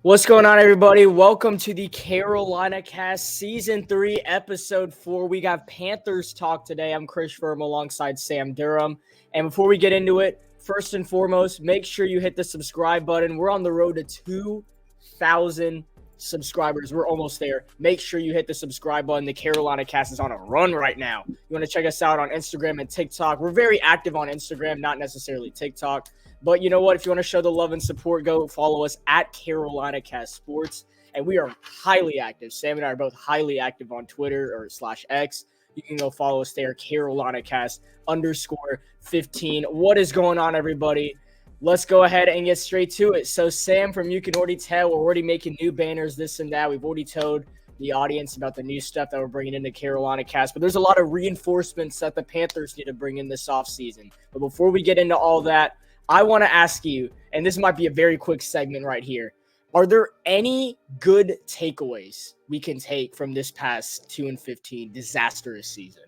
What's going on, everybody? Welcome to the CarolinaCast Season 3, Episode 4. We got Panthers talk today. I'm Chris Firm alongside Sam Durham. And before we get into it, first and foremost, make sure you hit the subscribe button. We're on the road to 2,000 subscribers. We're almost there. Make sure you hit the subscribe button. The CarolinaCast is on a run right now. You want to check us out on Instagram and TikTok. We're very active on Instagram, not necessarily TikTok. But you know what? If you want to show the love and support, go follow us at CarolinaCast Sports. And we are highly active. Sam and I are both highly active on Twitter or /X. You can go follow us there, CarolinaCast_15. What is going on, everybody? Let's go ahead and get straight to it. So, Sam, from You Can Already Tell, we're already making new banners, this and that. We've already told the audience about the new stuff that we're bringing into CarolinaCast. But there's a lot of reinforcements that the Panthers need to bring in this offseason. But before we get into all that, I want to ask you, and this might be a very quick segment right here, are there any good takeaways we can take from this past 2-15 disastrous season?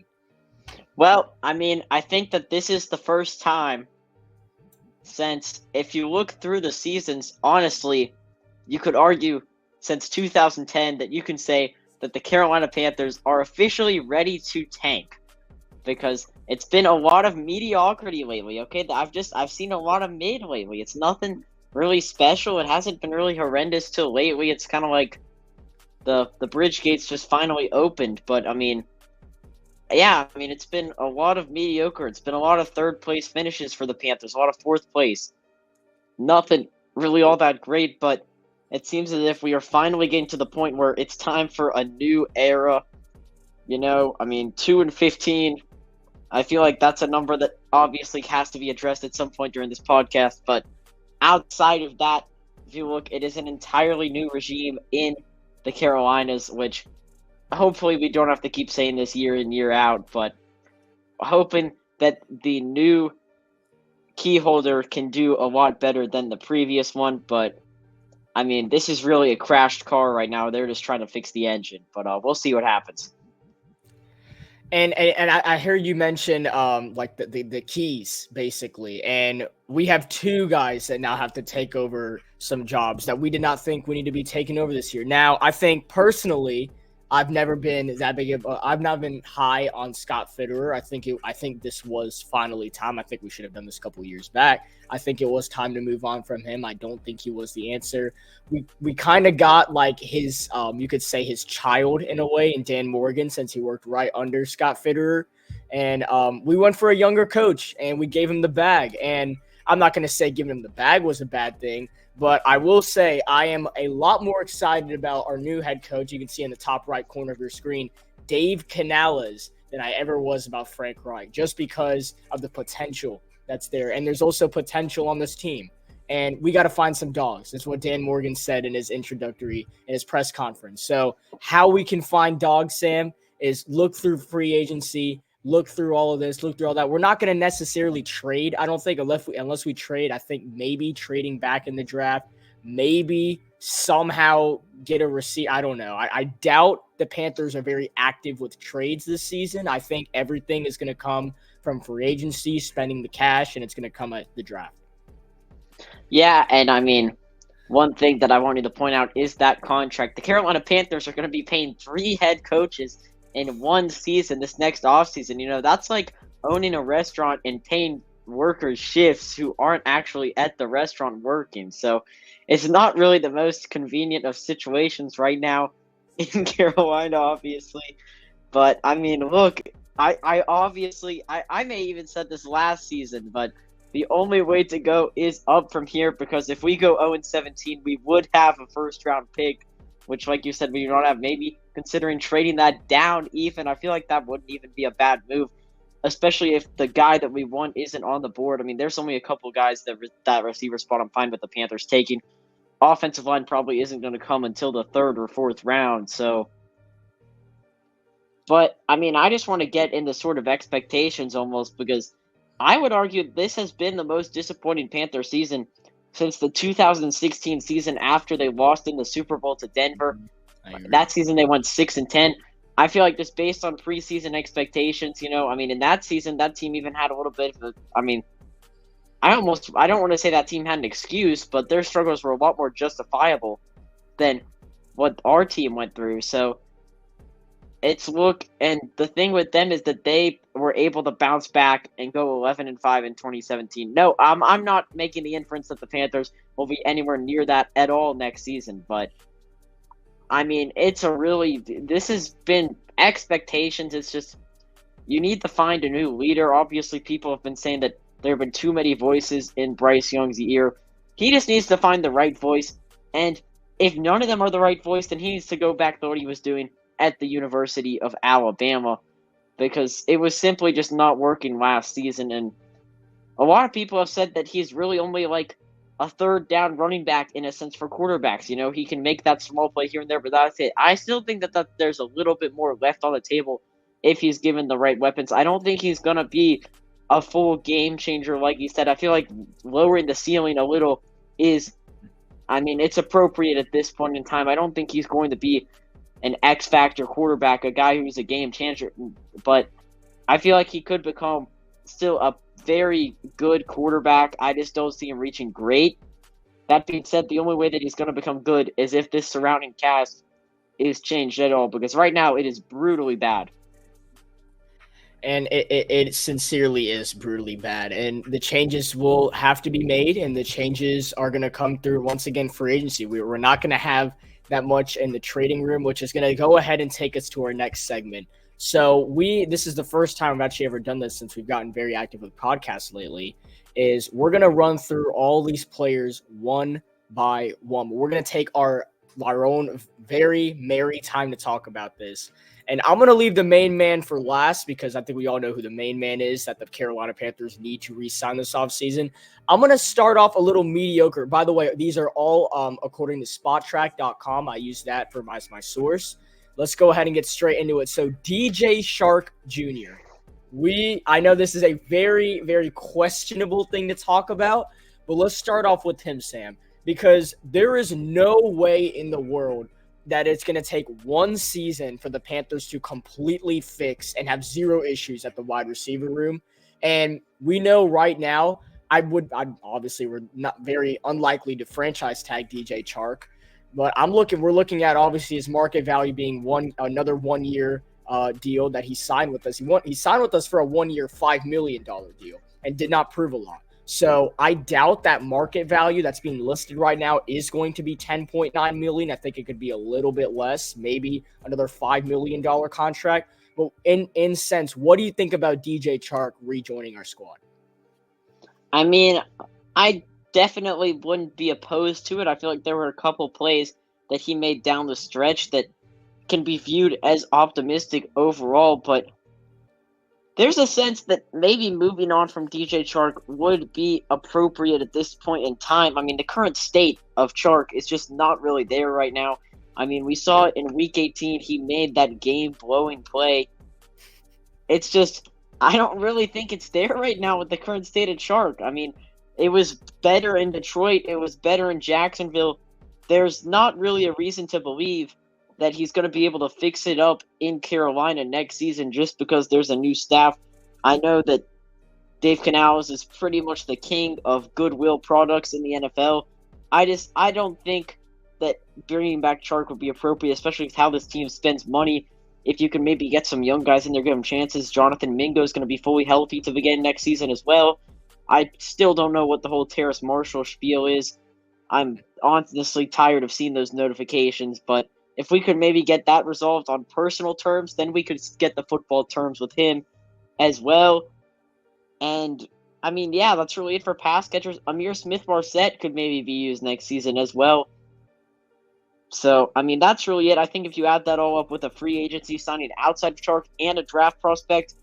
Well, I think that this is the first time since, if you look through the seasons, honestly, you could argue since 2010 that you can say that the Carolina Panthers are officially ready to tank. Because it's been a lot of mediocrity lately, okay? I've seen a lot of mid lately. It's nothing really special. It hasn't been really horrendous till lately. It's kind of like the bridge gates just finally opened. But, it's been a lot of mediocre. It's been a lot of third-place finishes for the Panthers, a lot of fourth place. Nothing really all that great, but it seems as if we are finally getting to the point where it's time for a new era. 2-15. I feel like that's a number that obviously has to be addressed at some point during this podcast. But outside of that, if you look, it is an entirely new regime in the Carolinas, which hopefully we don't have to keep saying this year in, year out. But hoping that the new key holder can do a lot better than the previous one. But, this is really a crashed car right now. They're just trying to fix the engine. But we'll see what happens. And I hear you mention the keys, basically. And we have two guys that now have to take over some jobs that we did not think we need to be taking over this year. Now, I think personally, I've never been that big of I've not been high on Scott Fitterer. I think this was finally time. I think we should have done this a couple of years back. I think it was time to move on from him. I don't think he was the answer. We kind of got like his you could say his child in a way in Dan Morgan, since he worked right under Scott Fitterer. And we went for a younger coach and we gave him the bag. And I'm not going to say giving him the bag was a bad thing, but I will say I am a lot more excited about our new head coach. You can see in the top right corner of your screen, Dave Canales, than I ever was about Frank Reich, just because of the potential that's there. And there's also potential on this team. And we got to find some dogs. That's what Dan Morgan said in his press conference. So how we can find dogs, Sam, is look through free agency, look through all of this, look through all that. We're not going to necessarily trade. I don't think unless we trade, I think maybe trading back in the draft, maybe somehow get a receipt. I don't know. I doubt the Panthers are very active with trades this season. I think everything is going to come from free agency, spending the cash, and it's going to come at the draft. Yeah, and one thing that I wanted to point out is that contract. The Carolina Panthers are going to be paying 3 head coaches in one season this next offseason. That's like owning a restaurant and paying workers shifts who aren't actually at the restaurant working. So it's not really the most convenient of situations right now in Carolina, obviously. But look, I obviously may even said this last season, but the only way to go is up from here, because if we go 0-17, we would have a first round pick, which, like you said, we do not have. Maybe considering trading that down even, I feel like that wouldn't even be a bad move, especially if the guy that we want isn't on the board. There's only a couple guys that receiver spot I'm fine with the Panthers taking. Offensive line probably isn't going to come until the 3rd or 4th round. So, but I just want to get into sort of expectations almost, because I would argue this has been the most disappointing Panther season since the 2016 season after they lost in the Super Bowl to Denver. That season they went 6-10. I feel like just based on preseason expectations, in that season, that team even had a little bit of I don't want to say that team had an excuse, but their struggles were a lot more justifiable than what our team went through. So and the thing with them is that they were able to bounce back and go 11-5 in 2017. No, I'm not making the inference that the Panthers will be anywhere near that at all next season, but I mean, this has been expectations. It's just, you need to find a new leader. Obviously, people have been saying that there have been too many voices in Bryce Young's ear. He just needs to find the right voice. And if none of them are the right voice, then he needs to go back to what he was doing at the University of Alabama, because it was simply just not working last season. And a lot of people have said that he's really only like a third down running back in a sense for quarterbacks. You know, he can make that small play here and there, but that's it. I still think that there's a little bit more left on the table if he's given the right weapons. I don't think he's going to be a full game changer, like you said. I feel like lowering the ceiling a little it's appropriate at this point in time. I don't think he's going to be an X-factor quarterback, a guy who's a game changer, but I feel like he could become still a very good quarterback. I just don't see him reaching great. That being said, the only way that he's going to become good is if this surrounding cast is changed at all, because right now it is brutally bad. And it sincerely is brutally bad. And the changes will have to be made, and the changes are going to come through, once again, free agency. We're not going to have that much in the trading room, which is going to go ahead and take us to our next segment. So this is the first time I've actually ever done this since we've gotten very active with podcasts lately, is we're going to run through all these players one by one. We're going to take our own very merry time to talk about this. And I'm going to leave the main man for last, because I think we all know who the main man is that the Carolina Panthers need to re-sign this offseason. I'm going to start off a little mediocre. By the way, these are all according to SpotTrack.com. I use that for my source. Let's go ahead and get straight into it. So DJ Chark Jr. I know this is a very, very questionable thing to talk about, but let's start off with him, Sam, because there is no way in the world that it's going to take one season for the Panthers to completely fix and have zero issues at the wide receiver room. And we know right now, obviously we're not very unlikely to franchise tag DJ Chark, but we're looking at obviously his market value being another 1 year deal that he signed with us. He signed with us for a 1 year, $5 million deal and did not prove a lot. So I doubt that market value that's being listed right now is going to be $10.9 million. I think it could be a little bit less, maybe another $5 million contract. But in sense, what do you think about DJ Chark rejoining our squad? I mean, I definitely wouldn't be opposed to it. I feel like there were a couple plays that he made down the stretch that can be viewed as optimistic overall, but there's a sense that maybe moving on from DJ Chark would be appropriate at this point in time. I mean, the current state of Chark is just not really there right now. I mean, we saw it in Week 18. He made that game-blowing play. It's just, I don't really think it's there right now with the current state of Chark. I mean, it was better in Detroit. It was better in Jacksonville. There's not really a reason to believe that he's going to be able to fix it up in Carolina next season just because there's a new staff. I know that Dave Canales is pretty much the king of goodwill products in the NFL. I don't think that bringing back Chark would be appropriate, especially with how this team spends money. If you can maybe get some young guys in there, give them chances. Jonathan Mingo is going to be fully healthy to begin next season as well. I still don't know what the whole Terrace Marshall spiel is. I'm honestly tired of seeing those notifications, but if we could maybe get that resolved on personal terms, then we could get the football terms with him as well. And, I mean, yeah, that's really it for pass catchers. Amir Smith-Marset could maybe be used next season as well. So, I mean, that's really it. I think if you add that all up with a free agency signing outside of Chark and a draft prospect,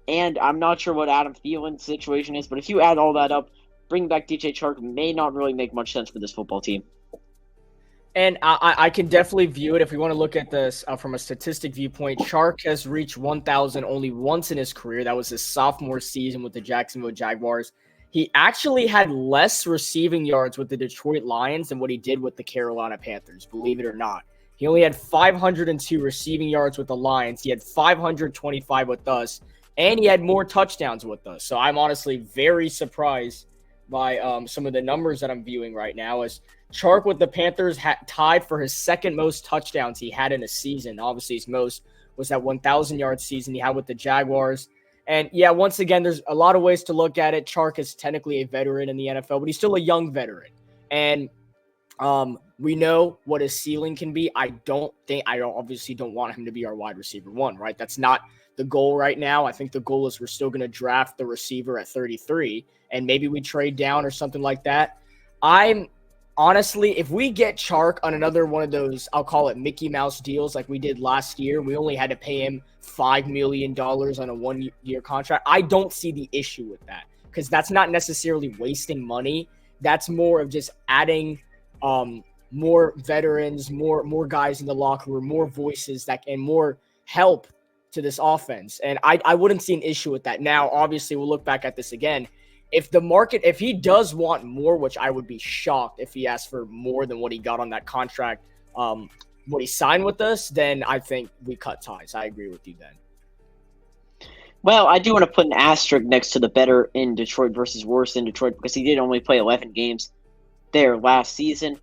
and I'm not sure what Adam Thielen's situation is, but if you add all that up, bringing back DJ Chark may not really make much sense for this football team. And I can definitely view it if we want to look at this from a statistic viewpoint. Chark has reached 1,000 only once in his career. That was his sophomore season with the Jacksonville Jaguars. He actually had less receiving yards with the Detroit Lions than what he did with the Carolina Panthers, believe it or not. He only had 502 receiving yards with the Lions. He had 525 with us, and he had more touchdowns with us. So I'm honestly very surprised by some of the numbers that I'm viewing right now, as Chark with the Panthers tied for his second most touchdowns he had in a season. Obviously, his most was that 1,000-yard season he had with the Jaguars. And yeah, once again, there's a lot of ways to look at it. Chark is technically a veteran in the NFL, but he's still a young veteran. And we know what his ceiling can be. I obviously don't want him to be our wide receiver one, right? That's not the goal right now. I think the goal is we're still going to draft the receiver at 33, and maybe we trade down or something like that. Honestly, if we get Chark on another one of those, I'll call it Mickey Mouse deals like we did last year, we only had to pay him $5 million on a one-year contract. I don't see the issue with that because that's not necessarily wasting money. That's more of just adding more veterans, more guys in the locker room, more voices and more help to this offense. And I wouldn't see an issue with that. Now, obviously, we'll look back at this again. If he does want more, which I would be shocked if he asked for more than what he got on that contract, what he signed with us, then I think we cut ties. I agree with you then. Well, I do want to put an asterisk next to the better in Detroit versus worse in Detroit because he did only play 11 games there last season.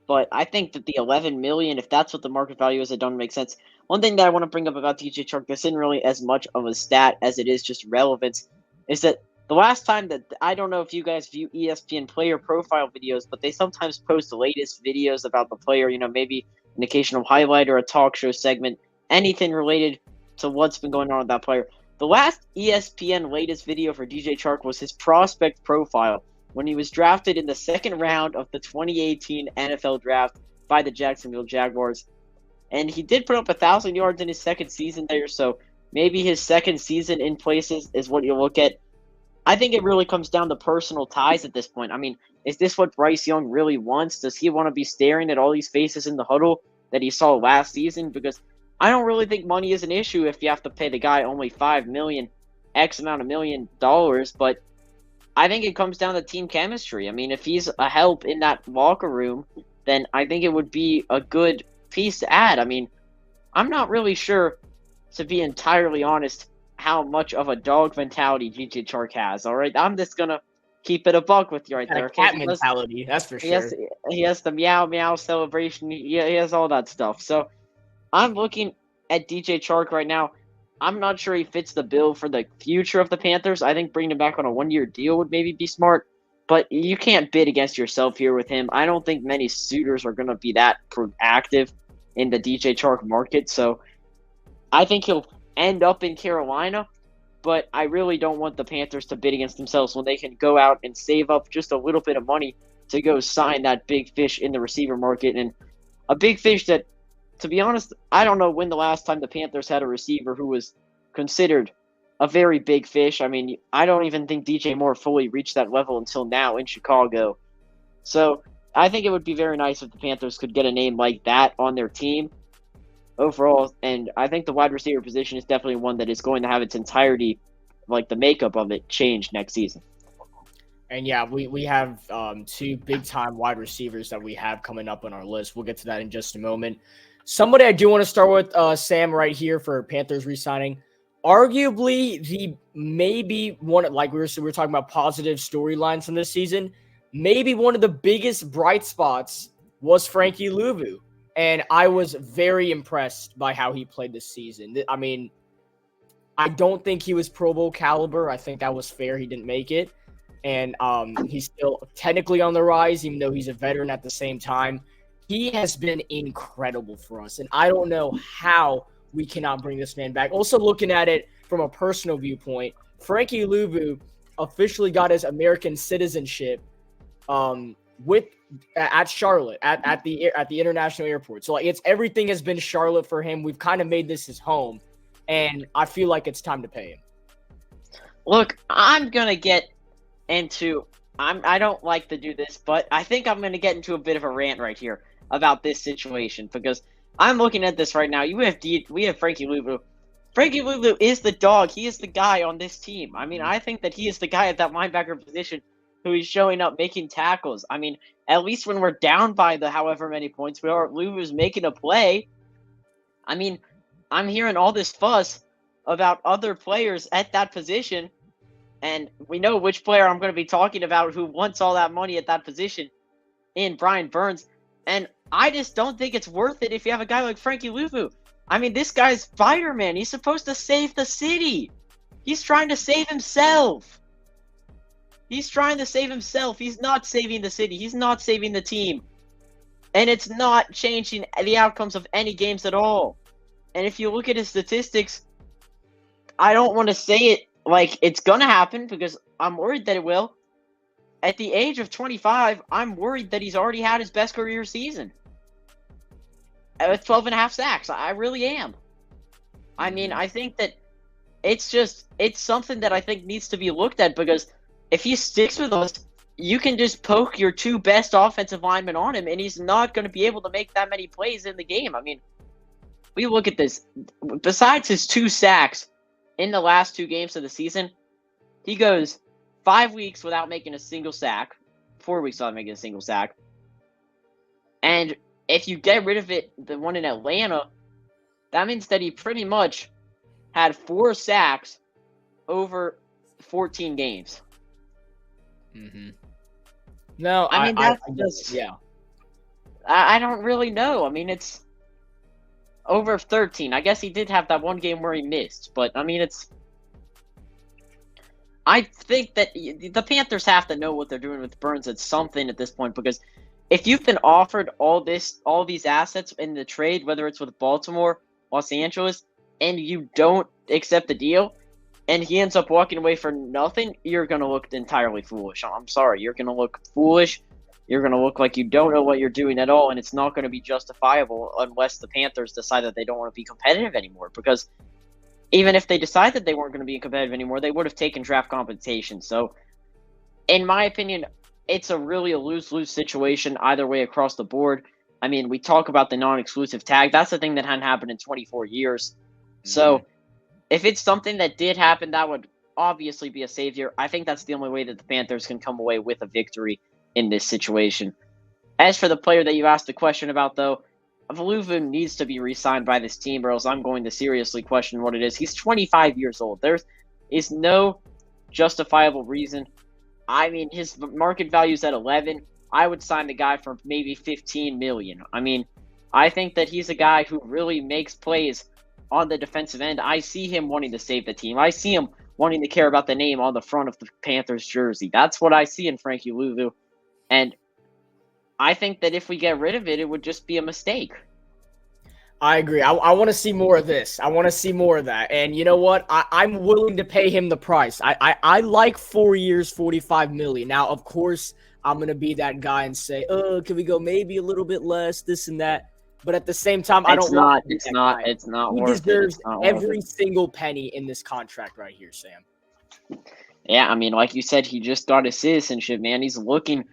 But I think that the $11 million, if that's what the market value is, it doesn't make sense. One thing that I want to bring up about DJ Chark, this isn't really as much of a stat as it is just relevance, is that the last time that, I don't know if you guys view ESPN player profile videos, but they sometimes post the latest videos about the player, maybe an occasional highlight or a talk show segment, anything related to what's been going on with that player. The last ESPN latest video for DJ Chark was his prospect profile when he was drafted in the second round of the 2018 NFL draft by the Jacksonville Jaguars. And he did put up 1,000 yards in his second season there, so maybe his second season in places is what you look at. I think it really comes down to personal ties at this point. I mean, is this what Bryce Young really wants? Does he want to be staring at all these faces in the huddle that he saw last season? Because I don't really think money is an issue if you have to pay the guy only $5 million, X amount of $1 million, but I think it comes down to team chemistry. I mean, if he's a help in that locker room, then I think it would be a good piece to add. I mean, I'm not really sure, to be entirely honest, how much of a dog mentality DJ Chark has, all right? I'm just going to keep it a buck with you right there. Cat mentality, that's for sure. He has the meow meow celebration. He has all that stuff. So I'm looking at DJ Chark right now. I'm not sure he fits the bill for the future of the Panthers. I think bringing him back on a one-year deal would maybe be smart, but you can't bid against yourself here with him. I don't think many suitors are going to be that active in the DJ Chark market, so I think he'll end up in Carolina, but I really don't want the Panthers to bid against themselves when they can go out and save up just a little bit of money to go sign that big fish in the receiver market, and a big fish that, to be honest, I don't know when the last time the Panthers had a receiver who was considered a very big fish. I mean, I don't even think DJ Moore fully reached that level until now in Chicago. So I think it would be very nice if the Panthers could get a name like that on their team overall. And I think the wide receiver position is definitely one that is going to have its entirety, like the makeup of it, change next season. And yeah, we have two big-time wide receivers that we have coming up on our list. We'll get to that in just a moment. Somebody I do want to start with, Sam, right here for Panthers re-signing. Arguably, the maybe one, like we were talking about positive storylines from this season, maybe one of the biggest bright spots was Frankie Luvu. And I was very impressed by how he played this season. I mean, I don't think he was Pro Bowl caliber. I think that was fair. He didn't make it. And he's still technically on the rise, even though he's a veteran at the same time. He has been incredible for us, and I don't know how we cannot bring this man back. Also, looking at it from a personal viewpoint, Frankie Luvu officially got his American citizenship at Charlotte at the international airport. So like everything has been Charlotte for him. We've kind of made this his home, and I feel like it's time to pay him. Look, I'm gonna get into. I don't like to do this, but I think I'm gonna get into a bit of a rant right here about this situation because I'm looking at this right now. We have Frankie Luvu. Frankie Luvu is the dog. He is the guy on this team. I mean, I think that he is the guy at that linebacker position who is showing up, making tackles. I mean, at least when we're down by the however many points, Luvu's making a play. I mean, I'm hearing all this fuss about other players at that position, and we know which player I'm going to be talking about who wants all that money at that position. in Brian Burns, and I just don't think it's worth it if you have a guy like Frankie Luvu. I mean, this guy's Spider-Man. He's supposed to save the city. He's trying to save himself. He's not saving the city. He's not saving the team. And it's not changing the outcomes of any games at all. And if you look at his statistics, I don't want to say it like it's going to happen because I'm worried that it will. At the age of 25, I'm worried that he's already had his best career season. With 12.5 sacks. I really am. I mean, I think that it's something that I think needs to be looked at because if he sticks with us, you can just poke your two best offensive linemen on him, and he's not going to be able to make that many plays in the game. I mean, we look at this. Besides his 2 sacks in the last 2 games of the season, he goes 5 weeks without making a single sack, 4 weeks without making a single sack. And if you get rid of it, the one in Atlanta, that means that he pretty much had 4 sacks over 14 games. Mm-hmm. No, I mean, that's just, yeah. I don't really know. I mean, it's over 13. I guess he did have that one game where he missed, but I mean, I think that the Panthers have to know what they're doing with Burns at something at this point, because if you've been offered all these assets in the trade, whether it's with Baltimore, Los Angeles, and you don't accept the deal, and he ends up walking away for nothing, you're going to look entirely foolish. I'm sorry. You're going to look foolish. You're going to look like you don't know what you're doing at all, and it's not going to be justifiable unless the Panthers decide that they don't want to be competitive anymore. Because even if they decide that they weren't going to be competitive anymore, they would have taken draft compensation. So, in my opinion, it's a lose-lose situation either way across the board. I mean, we talk about the non-exclusive tag. That's the thing that hadn't happened in 24 years. So, if it's something that did happen, that would obviously be a savior. I think that's the only way that the Panthers can come away with a victory in this situation. As for the player that you asked the question about, though, Luvu needs to be re-signed by this team, or else I'm going to seriously question what it is. He's 25 years old. There is no justifiable reason. I mean, his market value is at 11. I would sign the guy for maybe $15 million. I mean, I think that he's a guy who really makes plays on the defensive end. I see him wanting to save the team. I see him wanting to care about the name on the front of the Panthers jersey. That's what I see in Frankie Luvu. And I think that if we get rid of it, it would just be a mistake. I agree. I want to see more of this. I want to see more of that. And you know what? I'm willing to pay him the price. I like 4 years, $45 million. Now, of course, I'm going to be that guy and say, oh, can we go maybe a little bit less, this and that. But at the same time, I don't want to. It's not He deserves every single penny in this contract right here, Sam. Yeah, I mean, like you said, he just got his citizenship, man. He's looking,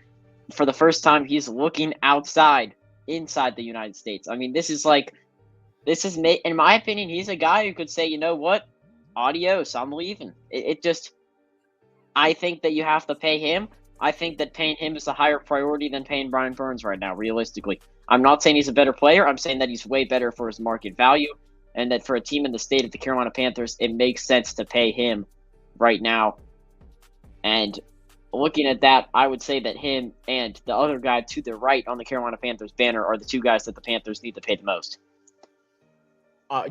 for the first time, he's looking inside the United States. I mean, in my opinion, he's a guy who could say, you know what? Adios, I'm leaving. I think that you have to pay him. I think that paying him is a higher priority than paying Brian Burns right now, realistically. I'm not saying he's a better player. I'm saying that he's way better for his market value, and that for a team in the state of the Carolina Panthers, it makes sense to pay him right now. And looking at that, I would say that him and the other guy to the right on the Carolina Panthers banner are the two guys that the Panthers need to pay the most.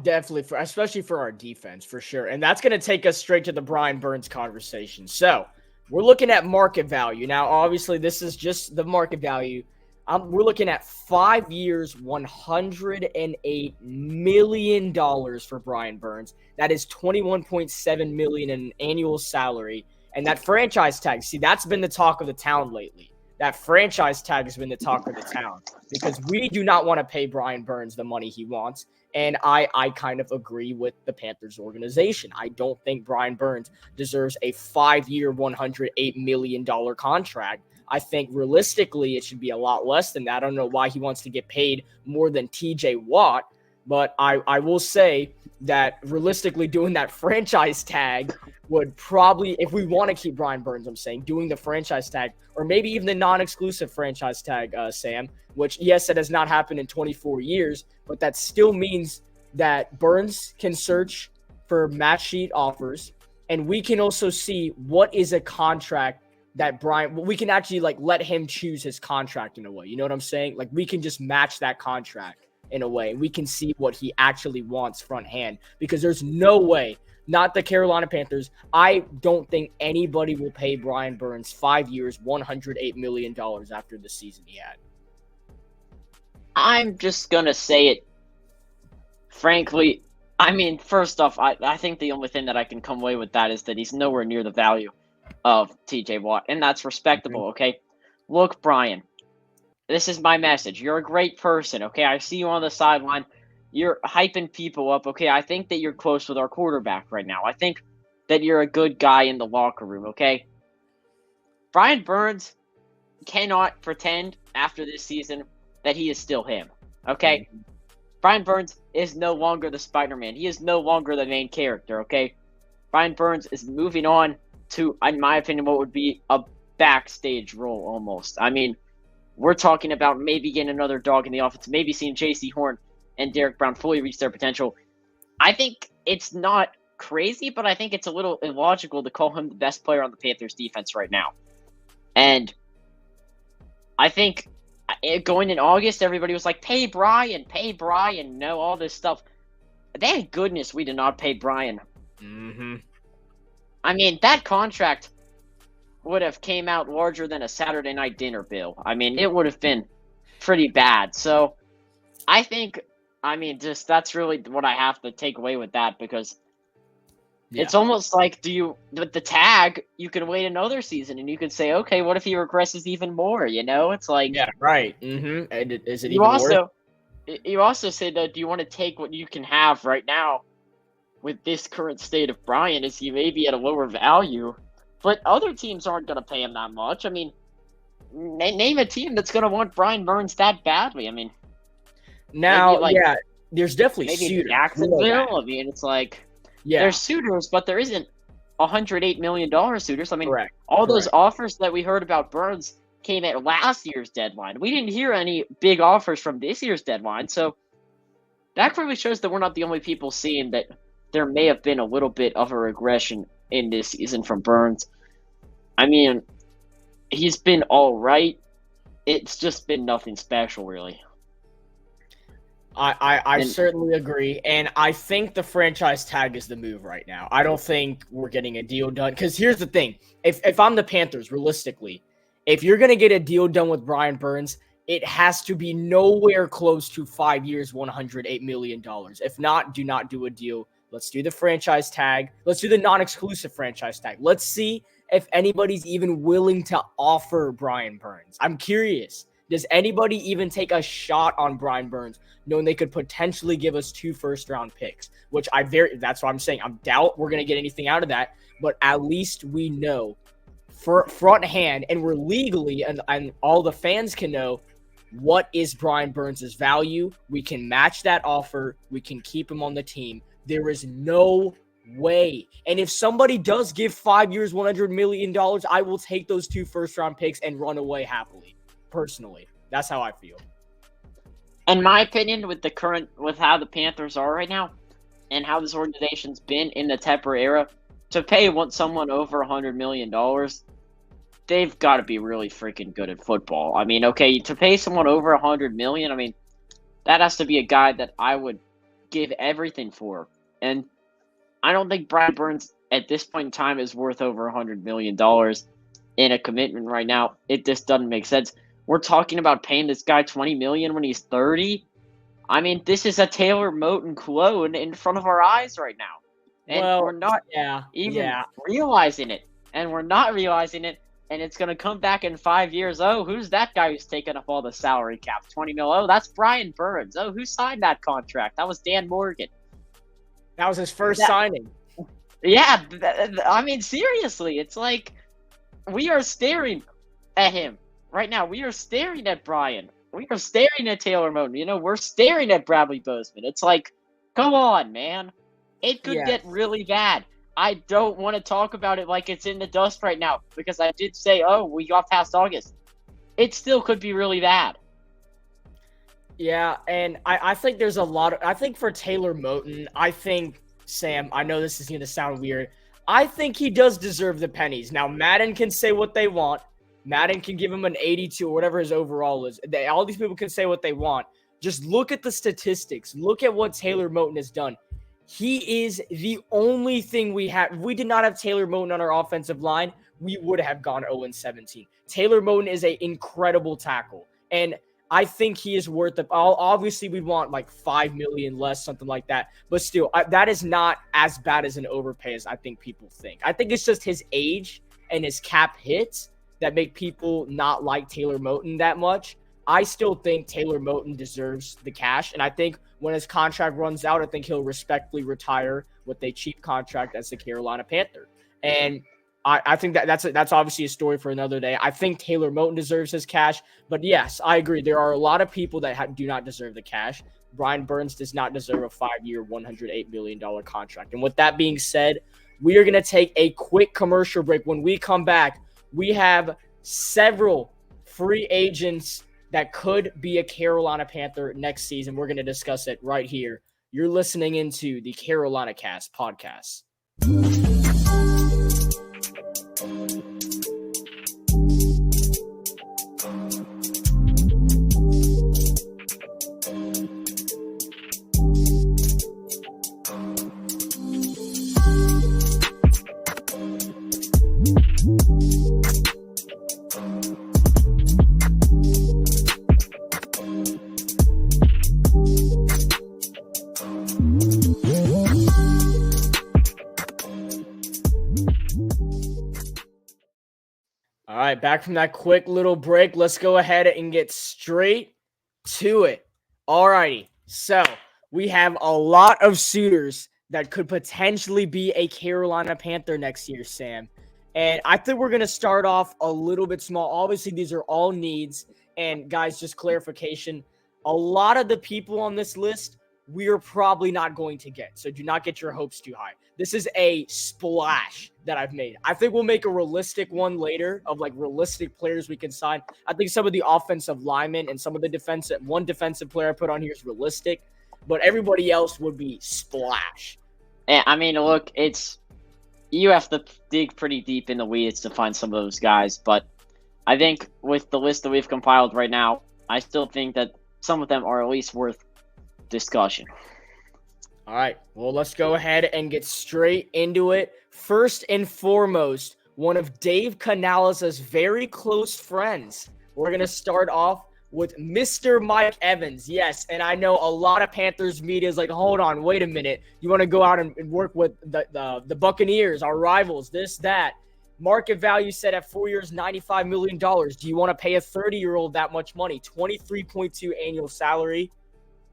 Definitely, especially for our defense, for sure. And that's going to take us straight to the Brian Burns conversation. So, we're looking at market value. Now, obviously, this is just the market value. We're looking at 5 years, $108 million for Brian Burns. That is $21.7 million in annual salary. And that franchise tag, see, that's been the talk of the town lately. That franchise tag has been the talk of the town because we do not want to pay Brian Burns the money he wants. And I kind of agree with the Panthers organization. I don't think Brian Burns deserves a 5-year, $108 million contract. I think realistically it should be a lot less than that. I don't know why he wants to get paid more than TJ Watt, but I will say that realistically doing that franchise tag would probably, if we want to keep Brian Burns, I'm saying, doing the franchise tag or maybe even the non-exclusive franchise tag, Sam, which, yes, it has not happened in 24 years, but that still means that Burns can search for match sheet offers, and we can also see what is a contract that we can actually like let him choose his contract in a way. You know what I'm saying? Like we can just match that contract in a way. We can see what he actually wants front hand, because there's no way, not the Carolina Panthers, I don't think anybody will pay Brian Burns 5 years, $108 million after the season he had. I'm just going to say it frankly. I mean, first off, I think the only thing that I can come away with that is that he's nowhere near the value of TJ Watt, and that's respectable, okay? Look, Brian, this is my message. You're a great person, okay? I see you on the sideline. You're hyping people up, okay? I think that you're close with our quarterback right now. I think that you're a good guy in the locker room, okay? Brian Burns cannot pretend after this season that he is still him, okay? Brian Burns is no longer the Spider-Man. He is no longer the main character, okay? Brian Burns is moving on to, in my opinion, what would be a backstage role almost. I mean, we're talking about maybe getting another dog in the offense, maybe seeing J.C. Horn and Derek Brown fully reach their potential. I think it's not crazy, but I think it's a little illogical to call him the best player on the Panthers defense right now. And I think going in August, everybody was like, pay Brian, no, all this stuff. Thank goodness we did not pay Brian. Mm-hmm. I mean, that contract would have came out larger than a Saturday night dinner bill. I mean, it would have been pretty bad. So I think, just that's really what I have to take away with that, because it's almost like, with the tag, you can wait another season and you can say, okay, what if he regresses even more? You know, it's like, yeah, right. Mm-hmm. And is it even worth? You also said, do you want to take what you can have right now with this current state of Brian? Is he maybe at a lower value? But other teams aren't going to pay him that much. I mean, name a team that's going to want Brian Burns that badly. I mean, now, there's definitely maybe suitors. Jacksonville. I mean, it's like, there's suitors, but there isn't $108 million suitors. I mean, all those offers that we heard about Burns came at last year's deadline. We didn't hear any big offers from this year's deadline. So that clearly shows that we're not the only people seeing that there may have been a little bit of a regression in this season from Burns. I mean, he's been all right. It's just been nothing special, really. I certainly agree, and I think the franchise tag is the move right now. I don't think we're getting a deal done, because here's the thing. If I'm the Panthers, realistically, if you're going to get a deal done with Brian Burns, it has to be nowhere close to 5 years, $108 million. If not, do not do a deal. Let's do the franchise tag. Let's do the non-exclusive franchise tag. Let's see if anybody's even willing to offer Brian Burns. I'm curious. Does anybody even take a shot on Brian Burns, knowing they could potentially give us 2 first-round picks? Which that's what I'm saying. I doubt we're going to get anything out of that, but at least we know for front hand, and we're legally, and all the fans can know, what is Brian Burns' value. We can match that offer. We can keep him on the team. There is no way. And if somebody does give 5 years, $100 million, I will take those 2 first-round picks and run away happily. Personally, that's how I feel. In my opinion, with how the Panthers are right now, and how this organization's been in the Tepper era, to pay someone over $100 million, they've got to be really freaking good at football. I mean, okay, to pay someone over $100 million, I mean, that has to be a guy that I would give everything for. And I don't think Brian Burns at this point in time is worth over $100 million in a commitment right now. It just doesn't make sense. We're talking about paying this guy $20 million when he's 30. I mean, this is a Taylor Moton clone in front of our eyes right now. And we're not even realizing it. And we're not realizing it. And it's going to come back in 5 years. Oh, who's that guy who's taking up all the salary cap? 20 mil. Oh, that's Brian Burns. Oh, who signed that contract? That was Dan Morgan. That was his first signing. Yeah. I mean, seriously, it's like we are staring at him right now. We are staring at Brian. We are staring at Taylor Moton. You know, we're staring at Bradley Bozeman. It's like, come on, man. It could get really bad. I don't want to talk about it like it's in the dust right now, because I did say, we got past August. It still could be really bad. Yeah, and I think there's a lot of – I think for Taylor Moton, I think, Sam, I know this is going to sound weird. I think he does deserve the pennies. Now, Madden can say what they want. Madden can give him an 82 or whatever his overall is. All these people can say what they want. Just look at the statistics. Look at what Taylor Moton has done. He is the only thing we have. If we did not have Taylor Moton on our offensive line, we would have gone 0-17. Taylor Moton is an incredible tackle. And I think he is worth it. Obviously, we want like $5 million less, something like that. But still, that is not as bad as an overpay as I think people think. I think it's just his age and his cap hits that make people not like Taylor Moton that much. I still think Taylor Moton deserves the cash. And I think when his contract runs out, I think he'll respectfully retire with a cheap contract as the Carolina Panther. And I think that's obviously a story for another day. I think Taylor Moton deserves his cash. But yes, I agree. There are a lot of people that do not deserve the cash. Brian Burns does not deserve a 5-year, $108 million contract. And with that being said, we are going to take a quick commercial break. When we come back, we have several free agents that could be a Carolina Panther next season. We're going to discuss it right here. You're listening into the CarolinaCast podcast. All right, back from that quick little break. Let's go ahead and get straight to it. All righty. So we have a lot of suitors that could potentially be a Carolina Panther next year, Sam. And I think we're going to start off a little bit small. Obviously, these are all needs. And guys, just clarification. A lot of the people on this list, we are probably not going to get. So do not get your hopes too high. This is a splash that I've made. I think we'll make a realistic one later of like realistic players we can sign. I think some of the offensive linemen and some of the defensive player I put on here is realistic, but everybody else would be splash. Yeah, I mean, look, you have to dig pretty deep in the weeds to find some of those guys, but I think with the list that we've compiled right now, I still think that some of them are at least worth discussion. All right, well, let's go ahead and get straight into it. First and foremost, one of Dave Canales' very close friends. We're going to start off with Mr. Mike Evans. Yes, and I know a lot of Panthers media is like, hold on, wait a minute. You want to go out and work with the Buccaneers, our rivals, this, that. Market value set at 4 years, $95 million. Do you want to pay a 30-year-old that much money? 23.2 annual salary.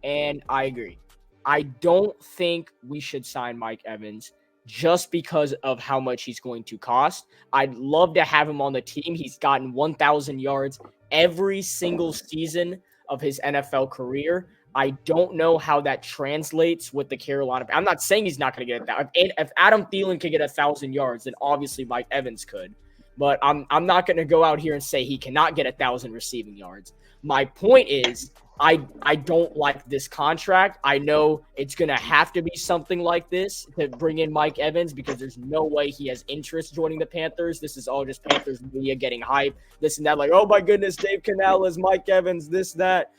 And I agree. I don't think we should sign Mike Evans just because of how much he's going to cost. I'd love to have him on the team. He's gotten 1,000 yards every single season of his NFL career. I don't know how that translates with the Carolina. I'm not saying he's not going to get that. If Adam Thielen could get 1,000 yards, then obviously Mike Evans could. But I'm not going to go out here and say he cannot get 1,000 receiving yards. My point is, I don't like this contract. I know it's going to have to be something like this to bring in Mike Evans because there's no way he has interest joining the Panthers. This is all just Panthers media getting hype, this and that. Like, oh my goodness, Dave Canales, Mike Evans, this, that.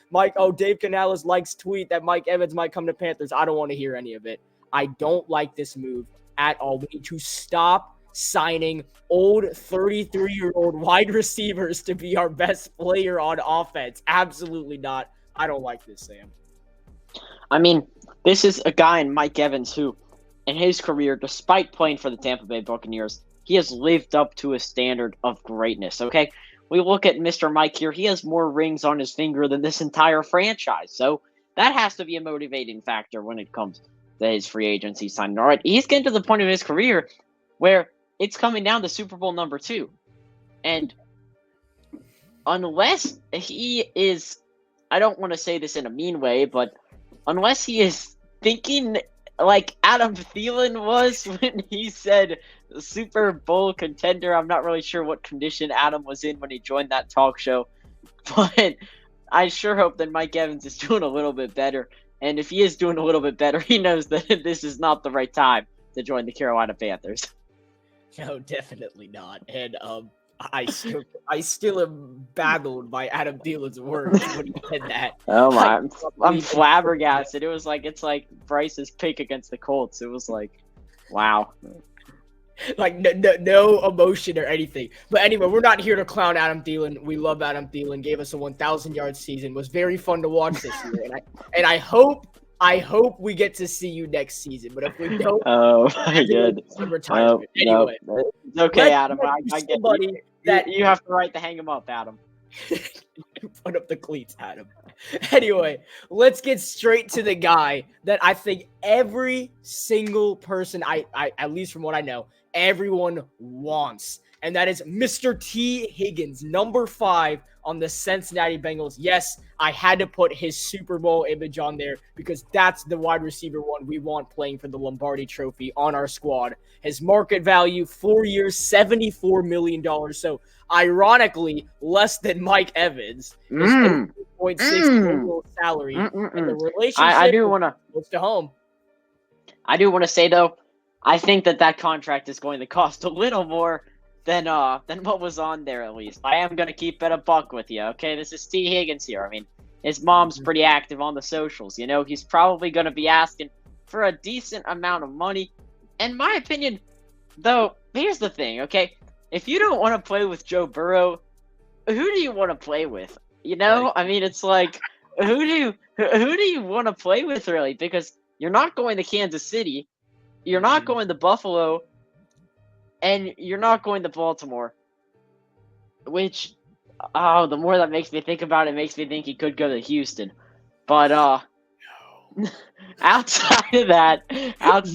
Dave Canales likes tweet that Mike Evans might come to Panthers. I don't want to hear any of it. I don't like this move at all. We need to stop signing old 33-year-old wide receivers to be our best player on offense. Absolutely not. I don't like this, Sam. I mean, this is a guy in Mike Evans who, in his career, despite playing for the Tampa Bay Buccaneers, he has lived up to a standard of greatness, okay? We look at Mr. Mike here. He has more rings on his finger than this entire franchise. So that has to be a motivating factor when it comes to his free agency signing. All right, he's getting to the point of his career where it's coming down to Super Bowl number 2. And unless he is, I don't want to say this in a mean way, but unless he is thinking like Adam Thielen was when he said Super Bowl contender, I'm not really sure what condition Adam was in when he joined that talk show, but I sure hope that Mike Evans is doing a little bit better. And if he is doing a little bit better, he knows that this is not the right time to join the Carolina Panthers. No, definitely not. And I still am baffled by Adam Thielen's words when he said that. Oh my, I'm Probably- flabbergasted. It's like Bryce's pick against the Colts. It was like, wow. Like no emotion or anything. But anyway, we're not here to clown Adam Thielen. We love Adam Thielen. Gave us a 1,000-yard season. Was very fun to watch this year. And I hope we get to see you next season. But if we don't, Oh my god. Retirement. Anyway, it's okay, Adam. I get somebody you. that You have the right to hang him up, Adam. put up the cleats, Adam. Anyway, let's get straight to the guy that I think every single person, I at least from what I know, everyone wants. And that is Mr. T. Higgins, number 5 on the Cincinnati Bengals. Yes, I had to put his Super Bowl image on there because that's the wide receiver one we want playing for the Lombardi Trophy on our squad. His market value, 4 years, $74 million. So, ironically, less than Mike Evans. His 0.6 annual salary. And the relationship I do want to goes to home. I do want to say though, I think that contract is going to cost a little more than what was on there at least. I am going to keep it a buck with you, okay? This is T. Higgins here. I mean, his mom's pretty active on the socials. You know, he's probably going to be asking for a decent amount of money. In my opinion, though, here's the thing, okay? If you don't want to play with Joe Burrow, who do you want to play with? You know, I mean, it's like, who do you want to play with, really? Because you're not going to Kansas City, you're not going to Buffalo, and you're not going to Baltimore. Which, the more that makes me think about it, makes me think he could go to Houston. But outside of that, that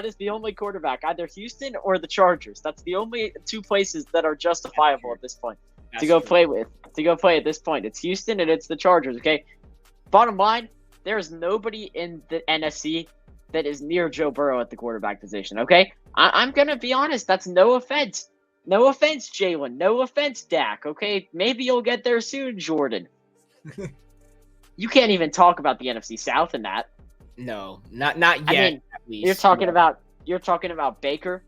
is the only quarterback, either Houston or the Chargers. That's the only two places that are justifiable at this point to go play with. To go play at this point, it's Houston and it's the Chargers. Okay. Bottom line, there is nobody in the NFC that is near Joe Burrow at the quarterback position. Okay, I'm gonna be honest. That's no offense. No offense, Jaylon. No offense, Dak. Okay, maybe you'll get there soon, Jordan. You can't even talk about the NFC South in that. No, not yet. I mean, at least. you're talking about Baker.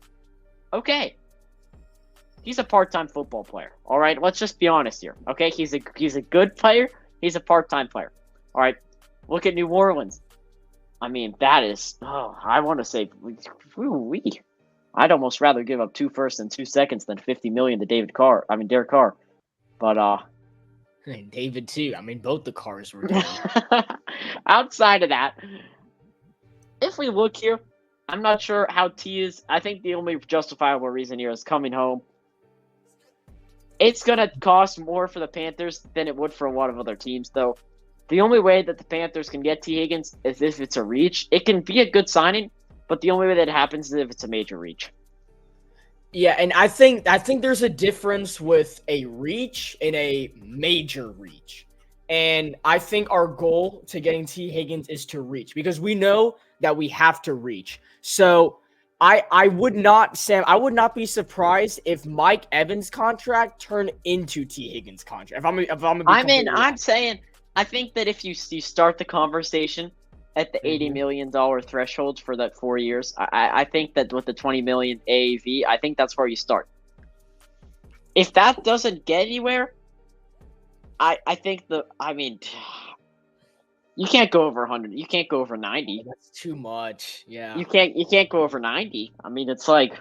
Okay, he's a part-time football player. All right, let's just be honest here. Okay, he's a good player. He's a part-time player. All right, look at New Orleans. I mean, that is. Oh, I want to say, I'd almost rather give up 2 firsts and 2 seconds than $50 million to Derek Carr. But And David too. I mean, both the cars were down. outside of that, if we look here, I'm not sure how T is. I think the only justifiable reason here is coming home. It's gonna cost more for the Panthers than it would for a lot of other teams, though. The only way that the Panthers can get T. Higgins is if it's a reach. It can be a good signing, but the only way that it happens is if it's a major reach. Yeah, and I think there's a difference with a reach and a major reach. And I think our goal to getting T. Higgins is to reach because we know that we have to reach. So I would not, Sam, I would not be surprised if Mike Evans' contract turned into T. Higgins' contract. I'm saying, I think that if you start the conversation at the $80 million threshold for that 4 years, I think that with the $20 million AAV, I think that's where you start. If that doesn't get anywhere, I think you can't go over 100. You can't go over 90. That's too much. Yeah. You can't go over 90. I mean, it's like,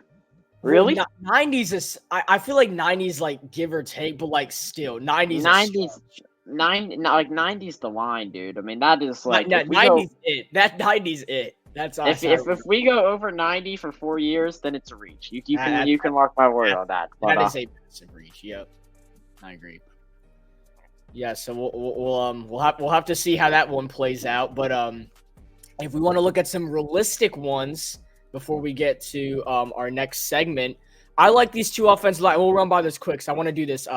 really? 90s is. I feel like 90s like give or take, but like still 90s. 90's the line, dude. I mean, that is like 90's it. That 90's it. That's awesome. If we go over 90 for 4 years, then it's a reach. You can mark my word on that. But, that is a massive reach. Yep, I agree. Yeah, so we'll have to see how that one plays out. But if we want to look at some realistic ones before we get to our next segment, I like these two offensive line. We'll run by this quick. So I want to do this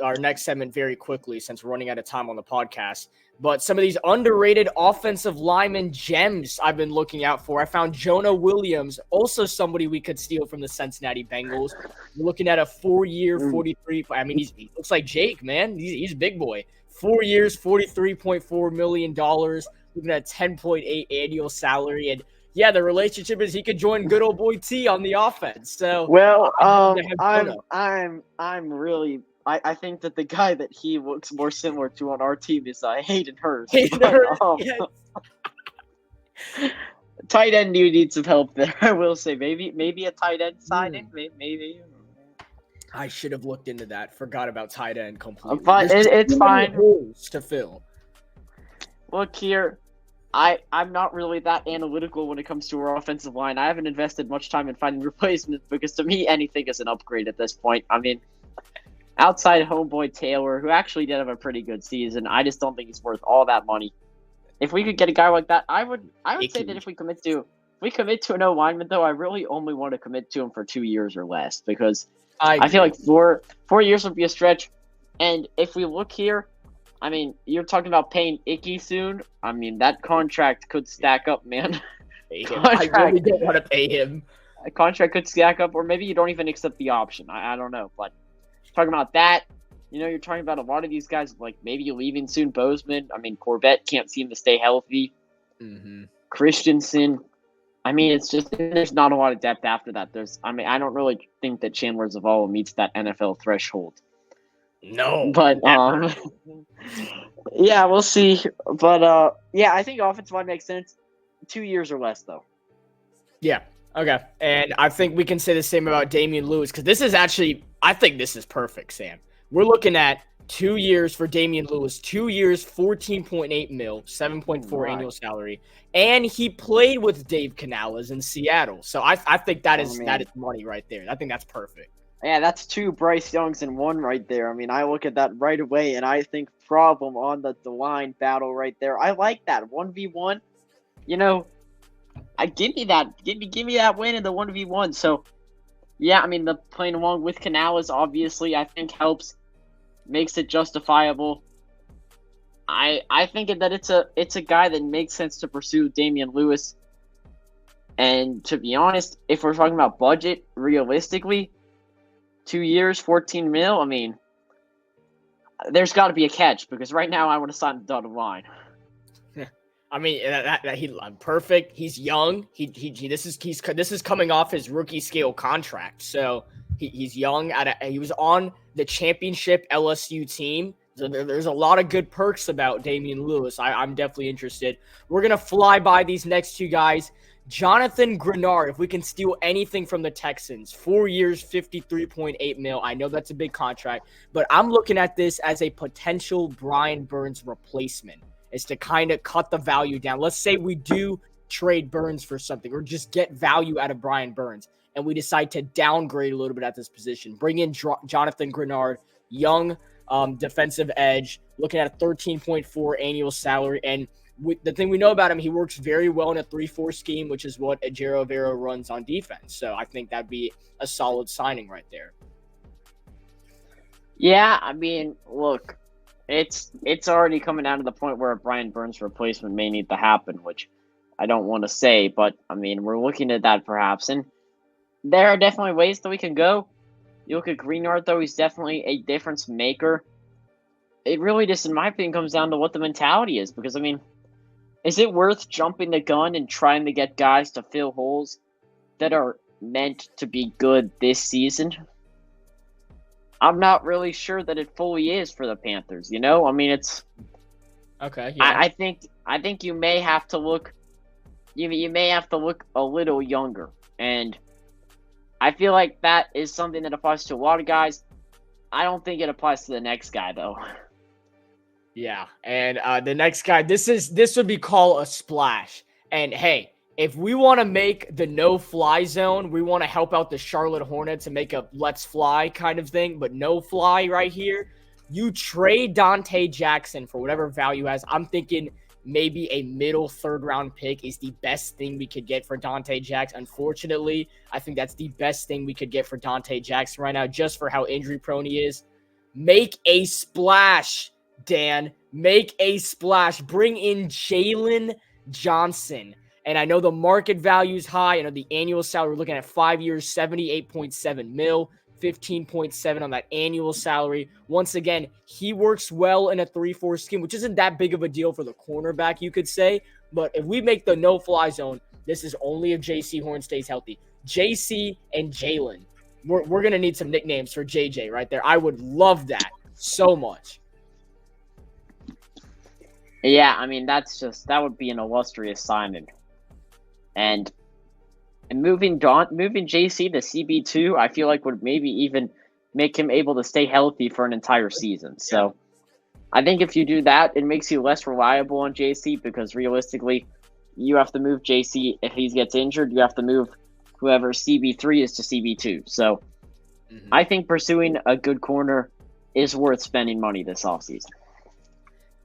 our next segment very quickly since we're running out of time on the podcast. But some of these underrated offensive lineman gems I've been looking out for. I found Jonah Williams, also somebody we could steal from the Cincinnati Bengals. We're looking at a 4-year, 43. I mean, he looks like Jake, man. He's a big boy. 4 years, $43.4 million. Looking at 10.8 annual salary. And Yeah, the relationship is he could join good old boy T on the offense. So Well, they have Jonah. I'm really. I think that the guy that he looks more similar to on our team is Hayden Hurst. Hayden But, Hurst, yes. tight end, you need some help there. I will say maybe a tight end signing. Maybe. I should have looked into that. Forgot about tight end completely. But There's just it's too many fine. holes to fill. Look here, I'm not really that analytical when it comes to our offensive line. I haven't invested much time in finding replacements because to me anything is an upgrade at this point. I mean, outside homeboy Taylor, who actually did have a pretty good season, I just don't think he's worth all that money. If we could get a guy like that, I would say that if we commit to an O lineman though, I really only want to commit to him for 2 years or less because I feel like 4 years would be a stretch. And if we look here, I mean, you're talking about paying Icky soon. I mean, that contract could stack up, man. I really don't want to pay him. A contract could stack up, or maybe you don't even accept the option. I don't know. But talking about that, you're talking about a lot of these guys, like maybe leaving soon. Bozeman. I mean, Corbett can't seem to stay healthy. Mm-hmm. Christensen. I mean, it's just there's not a lot of depth after that. I don't really think that Chandler Zavala meets that NFL threshold. No, but yeah, we'll see. But yeah, I think offensive line makes sense. 2 years or less, though. Yeah. Okay. And I think we can say the same about Damien Lewis because this is actually, I think this is perfect, Sam. We're looking at 2 years for Damien Lewis. 2 years, $14.8 million, 7.4 annual salary, and he played with Dave Canales in Seattle. So I think that is money right there. I think that's perfect. Yeah, that's 2 Bryce Youngs in 1 right there. I mean, I look at that right away, and I think problem on the line battle right there. I like that 1v1. Give me that. Give me that win in the 1v1. So, yeah, I mean, the playing along with Canales obviously I think helps, makes it justifiable. I think that it's a guy that makes sense to pursue, Damien Lewis. And to be honest, if we're talking about budget, realistically, 2 years, 14 mil. I mean, there's got to be a catch because right now I want to sign the dotted line. I mean, he's perfect. He's young. This is coming off his rookie scale contract. So he's young. He was on the championship LSU team. So there's a lot of good perks about Damien Lewis. I'm definitely interested. We're gonna fly by these next 2 guys. Jonathan Greenard, if we can steal anything from the Texans, 4 years, $53.8 million. I know that's a big contract, but I'm looking at this as a potential Brian Burns replacement, is to kind of cut the value down. Let's say we do trade Burns for something or just get value out of Brian Burns, and we decide to downgrade a little bit at this position. Bring in Jonathan Greenard, young defensive edge, looking at a 13.4 annual salary, and the thing we know about him, he works very well in a 3-4 scheme, which is what Ejiro Vera runs on defense. So I think that'd be a solid signing right there. Yeah, I mean, look, it's already coming down to the point where a Brian Burns replacement may need to happen, which I don't want to say, but I mean, we're looking at that perhaps. And there are definitely ways that we can go. You look at Greenard, though, he's definitely a difference maker. It really just, in my opinion, comes down to what the mentality is, because, I mean, is it worth jumping the gun and trying to get guys to fill holes that are meant to be good this season? I'm not really sure that it fully is for the Panthers, I mean, it's... Okay, yeah. I think you may have to look... You may have to look a little younger. And I feel like that is something that applies to a lot of guys. I don't think it applies to the next guy, though. Yeah, and the next guy, this would be called a splash. And hey, if we want to make the no-fly zone, we want to help out the Charlotte Hornets and make a let's fly kind of thing, but no fly right here. You trade Dante Jackson for whatever value has. I'm thinking maybe a middle 3rd round pick is the best thing we could get for Dante Jackson. Unfortunately, I think that's the best thing we could get for Dante Jackson right now, just for how injury prone he is. Make a splash, Dan. Make a splash. Bring in Jaylon Johnson. And I know the market value is high. I know the annual salary, we're looking at 5 years, $78.7 million, 15.7 on that annual salary. Once again, he works well in a 3-4 scheme, which isn't that big of a deal for the cornerback, you could say. But if we make the no-fly zone, This is only if J.C. Horn stays healthy. J.C. and Jaylon. We're going to need some nicknames for J.J. right there. I would love that so much. Yeah, I mean, that would be an illustrious signing. And moving JC to CB2, I feel like would maybe even make him able to stay healthy for an entire season. So I think if you do that, it makes you less reliable on JC because realistically, you have to move JC. If he gets injured, you have to move whoever CB3 is to CB2. So I think pursuing a good corner is worth spending money this offseason.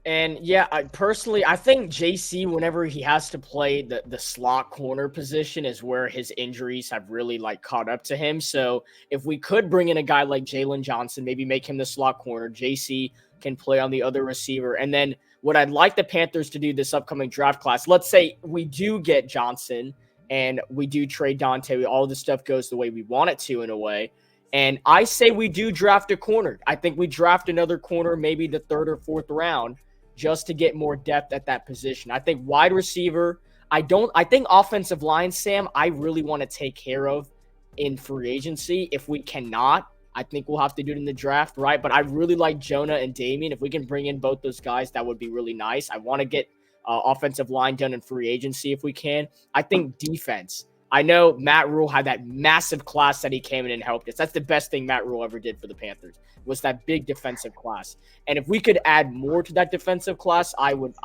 And yeah, I think JC, whenever he has to play the slot corner position, is where his injuries have really like caught up to him. So if we could bring in a guy like Jaylon Johnson, maybe make him the slot corner, JC can play on the other receiver. And then what I'd like the Panthers to do this upcoming draft class, let's say we do get Johnson and we do trade Dante, all this stuff goes the way we want it to in a way. And I say we do draft a corner. I think we draft another corner, maybe the 3rd or 4th round, just to get more depth at that position. I think wide receiver, I think offensive line, Sam, I really want to take care of in free agency. If we cannot, I think we'll have to do it in the draft, right? But I really like Jonah and Damien. If we can bring in both those guys, that would be really nice. I want to get offensive line done in free agency if we can. I think defense. I know Matt Rule had that massive class that he came in and helped us. That's the best thing Matt Rule ever did for the Panthers, was that big defensive class. And if we could add more to that defensive class, I would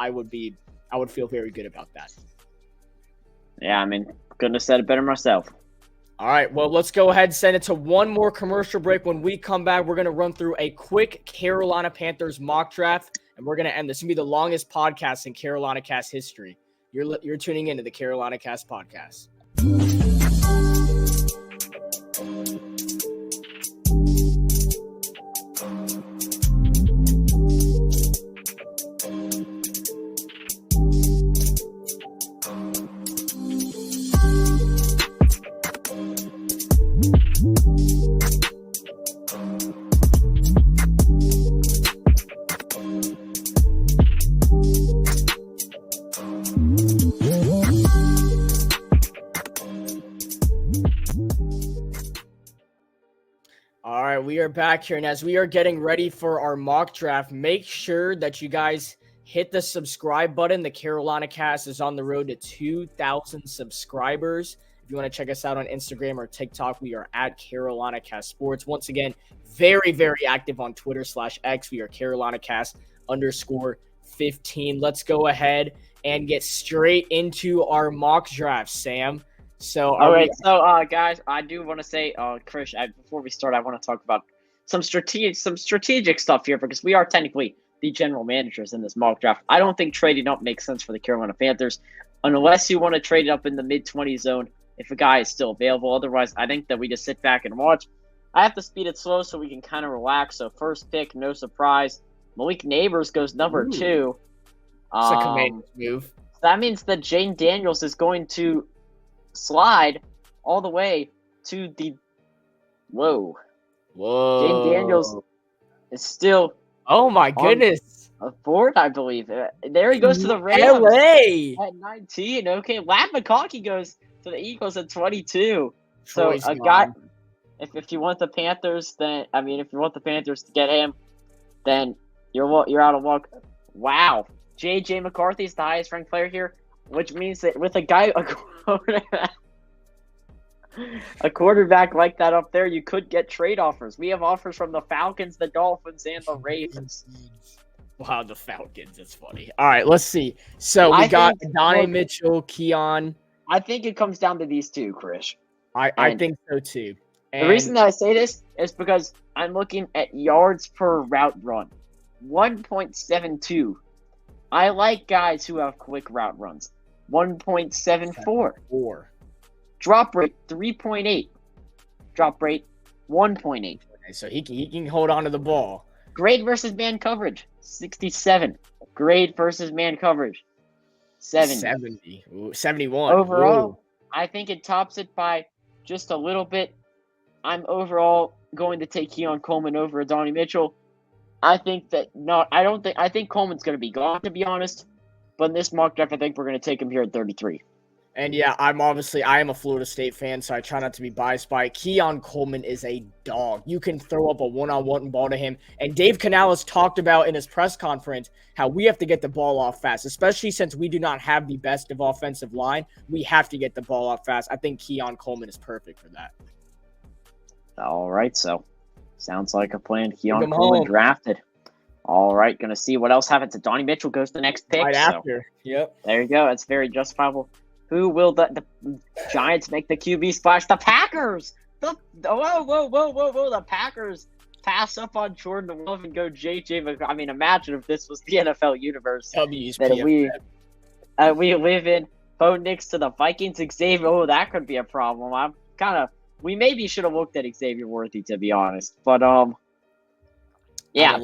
feel very good about that. Yeah, I mean, couldn't have said it better myself. All right, well, let's go ahead and send it to one more commercial break. When we come back, we're going to run through a quick Carolina Panthers mock draft, and we're going to end this. This will be the longest podcast in CarolinaCast history. You're tuning into the CarolinaCast podcast. We are back here, and as we are getting ready for our mock draft, make sure that you guys hit the subscribe button. The CarolinaCast is on the road to 2,000 subscribers. If you want to check us out on Instagram or TikTok, we are at CarolinaCast Sports. Once again, very, very active on Twitter/X. We are CarolinaCast_15. Let's go ahead and get straight into our mock draft, Sam. So, guys, I do want to say, Chris, before we start, I want to talk about some strategic stuff here because we are technically the general managers in this mock draft. I don't think trading up makes sense for the Carolina Panthers unless you want to trade up in the mid-20 zone if a guy is still available. Otherwise, I think that we just sit back and watch. I have to speed it slow so we can kind of relax. So, first pick, no surprise. Malik Neighbors goes number 2. It's a command move. So that means that Jane Daniels is going to slide all the way to the Whoa. Jane Daniels is still oh my goodness a board, I believe. There he goes to the Rams LA at 19. Okay, Ladd McConkey goes to the Eagles at 22. Troy's so a guy, if you want the Panthers, if you want the Panthers to get him, then you're out of luck. Wow, J.J. McCarthy is the highest ranked player here, which means that with a quarterback like that up there, you could get trade offers. We have offers from the Falcons, the Dolphins, and the Ravens. Wow, the Falcons. It's funny. All right, let's see. So we got Donnie Mitchell, Keon. I think it comes down to these two, Chris. I think so too. And the reason that I say this is because I'm looking at yards per route run. 1.72. I like guys who have quick route runs. 1.74. Drop rate, 3.8. Drop rate, 1.8. So he can hold on to the ball. Grade versus man coverage, 67. Grade versus man coverage, 70. Ooh, 71. Overall, Ooh. I think it tops it by just a little bit. I'm overall going to take Keon Coleman over Donnie Mitchell. I think Coleman's going to be gone, to be honest. But in this mock draft, I think we're going to take him here at 33. And yeah, I am a Florida State fan, so I try not to be biased by it. Keon Coleman is a dog. You can throw up a one-on-one ball to him. And Dave Canales talked about in his press conference how we have to get the ball off fast, especially since we do not have the best of offensive line. We have to get the ball off fast. I think Keon Coleman is perfect for that. All right, so sounds like a plan. Keon Coleman drafted. All right, going to see what else happens. Donnie Mitchell goes to the next pick. Right after, yep. There you go. That's very justifiable. Who will the Giants make the QB splash? The Packers. Whoa. The Packers pass up on Jordan Love and go JJ. I mean, imagine if this was the NFL universe that we live in. Bo Nix to the Vikings. Xavier. Oh, that could be a problem. We maybe should have looked at Xavier Worthy, to be honest. But yeah,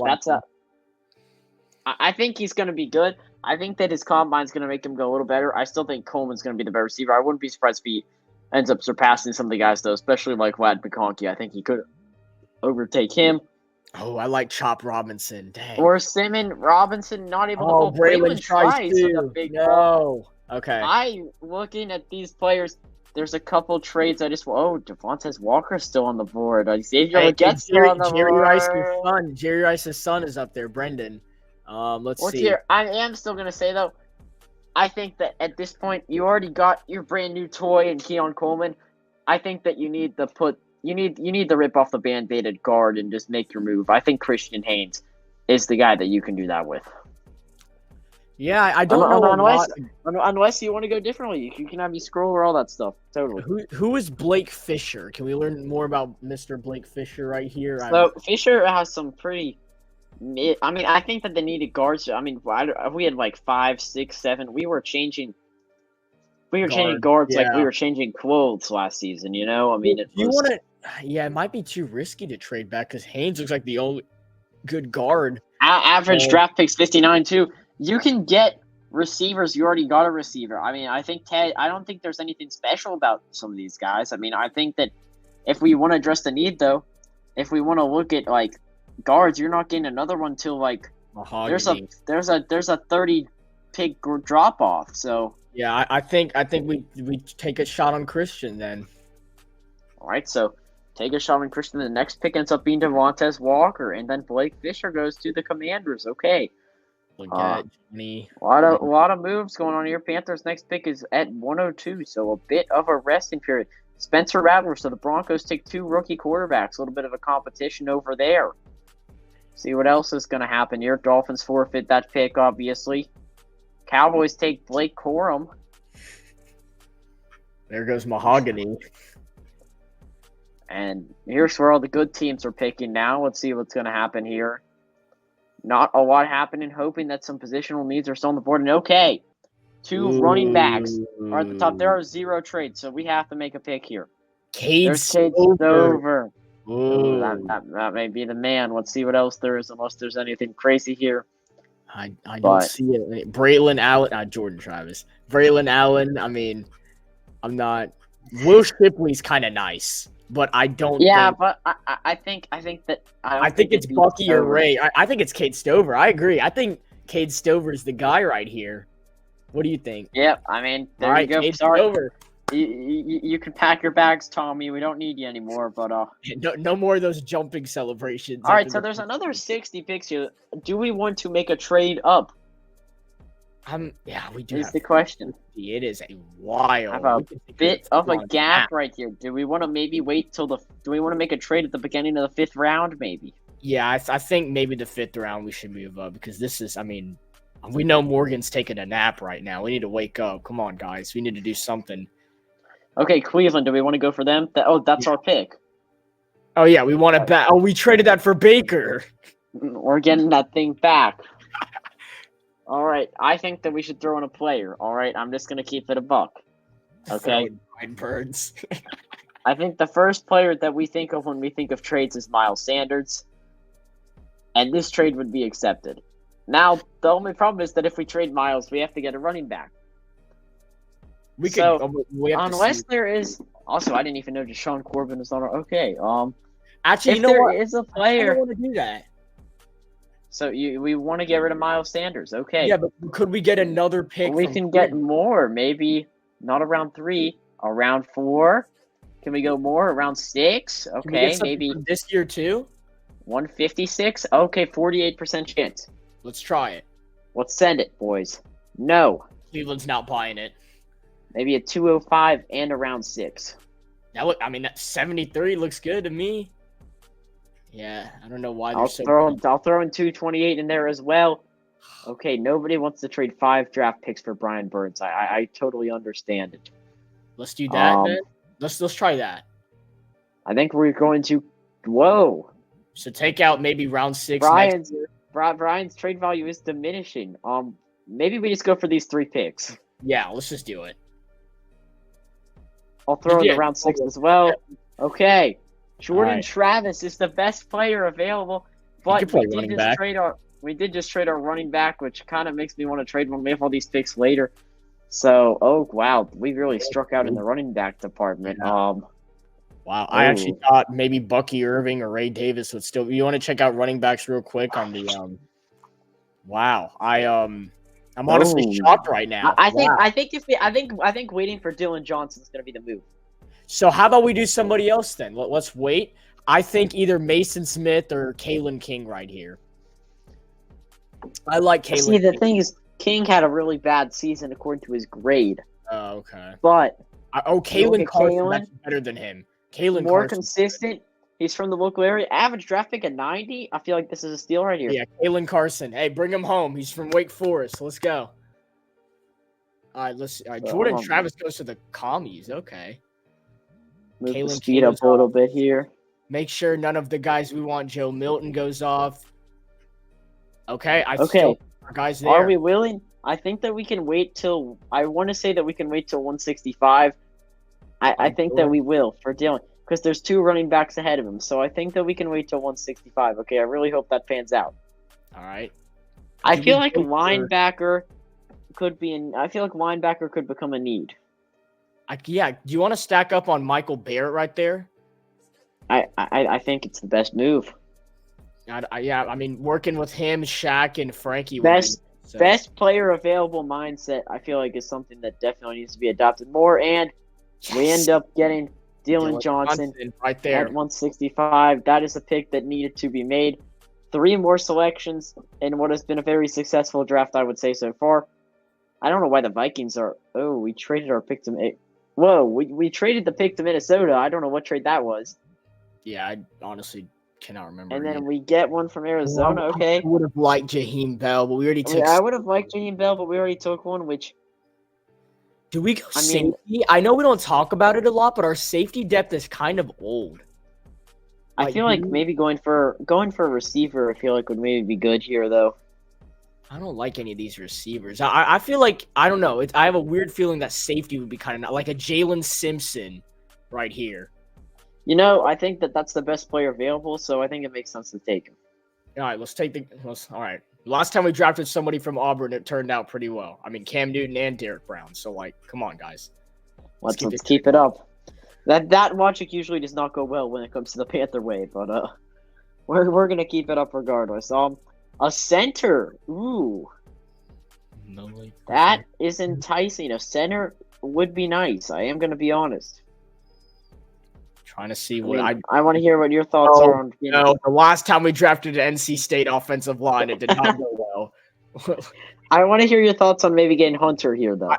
I think he's going to be good. I think that his combine's going to make him go a little better. I still think Coleman's going to be the better receiver. I wouldn't be surprised if he ends up surpassing some of the guys, though, especially like Vlad McConkey. I think he could overtake him. Oh, I like Chop Robinson. Dang. Or Simon Robinson, not able to go. Braylon tries too. Okay. Looking at these players, there's a couple trades I just... Oh, Devontae Walker's still on the board. Xavier Leggett's still on the board. Jerry Rice's son is up there, Brendan. Let's see. Here? I am still going to say, though, I think that at this point, you already got your brand new toy in Keon Coleman. I think that you need to rip off the Band-Aid at guard and just make your move. I think Christian Haynes is the guy that you can do that with. Yeah, I don't know. Unless you want to go differently. You can have me scroll over all that stuff. Totally. Who is Blake Fisher? Can we learn more about Mr. Blake Fisher right here? So Fisher has some pretty... I mean, I think that they needed guards. I mean, we had like 5, 6, 7. We were changing guards like we were changing clothes last season. You know, I mean, it might be too risky to trade back because Haynes looks like the only good guard. Average draft picks 59 too. You can get receivers. You already got a receiver. I mean, I don't think there's anything special about some of these guys. I mean, I think that if we want to address the need, though, if we want to look at like guards, you're not getting another one till like there's a 30 pick drop off. So yeah, I think we take a shot on Christian then. All right, so take a shot on Christian. The next pick ends up being Devontae Walker, and then Blake Fisher goes to the Commanders. Okay. A lot of moves going on here. Panthers' next pick is at 102, so a bit of a resting period. Spencer Rattler, so the Broncos take 2 rookie quarterbacks. A little bit of a competition over there. See what else is going to happen here. Dolphins forfeit that pick, obviously. Cowboys take Blake Corum. There goes Mahogany. And here's where all the good teams are picking now. Let's see what's going to happen here. Not a lot happening, hoping that some positional needs are still on the board. And okay, 2 running backs are at the top. There are 0 trades, so we have to make a pick here. There's Cade Stover. That may be the man. Let's see what else there is, unless there's anything crazy here. I don't see it. Braylon Allen, Jordan Travis. Braylon Allen, I mean, I'm not. Will Shipley's kind of nice, but I don't. Yeah, but I think that. I think it's Bucky or Ray. I think it's Cade Stover. I agree. I think Cade Stover is the guy right here. What do you think? Yep. I mean, there you go. Cade Stover. You can pack your bags, Tommy. We don't need you anymore. But no more of those jumping celebrations. All right, so there's another 60 picks here. Do we want to make a trade up? Yeah, we do. Is the question. It is a wild. Have a bit of a gap right here. Do we want to maybe wait till do we want to make a trade at the beginning of the 5th round? Maybe. Yeah, I think maybe the 5th round we should move up because this is. I mean, we know Morgan's taking a nap right now. We need to wake up. Come on, guys. We need to do something. Okay, Cleveland. Do we want to go for them? That's our pick. Oh yeah, we want it back. Oh, we traded that for Baker. We're getting that thing back. All right, I think that we should throw in a player. All right, I'm just gonna keep it a buck. Okay. Birds. I think the first player that we think of when we think of trades is Miles Sanders, and this trade would be accepted. Now, the only problem is that if we trade Miles, we have to get a running back. Unless there is. Also, I didn't even know Deshaun Corbin is on. Okay. Actually, you know what? Is a player. I don't want to do that. So we want to get rid of Miles Sanders. Okay. Yeah, but could we get another pick? We can get more. Maybe Not around 3. Around 4. Can we go more? Around 6? Can we get Okay, something maybe from this year too? 156. Okay, 48% chance. Let's try it. Let's send it, boys. No. Cleveland's not buying it. Maybe a 205 and around 6. That 73 looks good to me. Yeah, I don't know why they're I'll so throw good. I'll throw in 228 in there as well. Okay, nobody wants to trade 5 draft picks for Brian Burns. I totally understand it. Let's do that, man. Let's try that. I think we're going to. Whoa, So take out maybe round 6 Brian's next year. Brian's trade value is diminishing. Maybe we just go for these 3 picks. Yeah, let's just do it. I'll throw in Yeah. the round 6 as well. Okay, Jordan Alright. Travis is the best player available, but could play we running did back. just trade our running back, which kind of makes me want to trade when we have all these picks later. So, oh wow, we really struck out in the running back department. Yeah. Wow, I actually thought maybe Bucky Irving or Ray Davis would still. You want to check out running backs real quick on the. Wow, I'm honestly shocked right now. I think waiting for Dylan Johnson is going to be the move. So how about we do somebody else then? Let's wait. I think either Mason Smith or Kalen King right here. I like Kalen. See, the thing is, King had a really bad season according to his grade. Oh, okay. But Kalen Carson Kalen, that's better than him. Kalen more Carson, consistent. He's from the local area. Average draft pick at 90. I feel like this is a steal right here. Yeah, Kalen Carson. Hey, bring him home. He's from Wake Forest. Let's go. All right, Jordan Travis goes to the commies. Okay. Move the Kalen speed King up goes a little off. bit here. Make sure none of the guys we want. Joe Milton goes off. Okay. Okay. Our guys there. Are we willing? I think that we can wait till. I want to say that we can wait till 165. I think that we will for Dylan because there's 2 running backs ahead of him. So I think that we can wait till 165. Okay. I really hope that pans out. All right. I feel like linebacker could become a need. Do you want to stack up on Michael Barrett right there? I think it's the best move. Working with him, Shaq, and Frankie. Best player available mindset, I feel like, is something that definitely needs to be adopted more. And we end up getting Dylan Johnson right there at 165. That is a pick that needed to be made. 3 more selections in what has been a very successful draft, I would say, so far. I don't know why the Vikings are. Oh, we traded our pick to. Whoa, we traded the pick to Minnesota. I don't know what trade that was. Yeah, I honestly cannot remember. And then we get one from Arizona. Okay. I would have liked Jaheim Bell, but we already took. I would have liked Jaheim Bell, but we already took one. Which do we go safety? I know we don't talk about it a lot, but our safety depth is kind of old. I feel like maybe going for a receiver. I feel like would maybe be good here, though. I don't like any of these receivers. I feel like I don't know. I have a weird feeling that safety would be kind of like a Jaylon Simpson right here. I think that's the best player available, so I think it makes sense to take him. All right, let's take all right. Last time we drafted somebody from Auburn, it turned out pretty well. I mean, Cam Newton and Derek Brown. So, come on, guys. Let's keep it up. That logic usually does not go well when it comes to the Panther way, but we're gonna keep it up regardless. A center, ooh, that is enticing. A center would be nice. I am gonna be honest. Trying to see what I want to hear what your thoughts are on. The last time we drafted an NC State offensive line, it did not go well. I want to hear your thoughts on maybe getting Hunter here, though.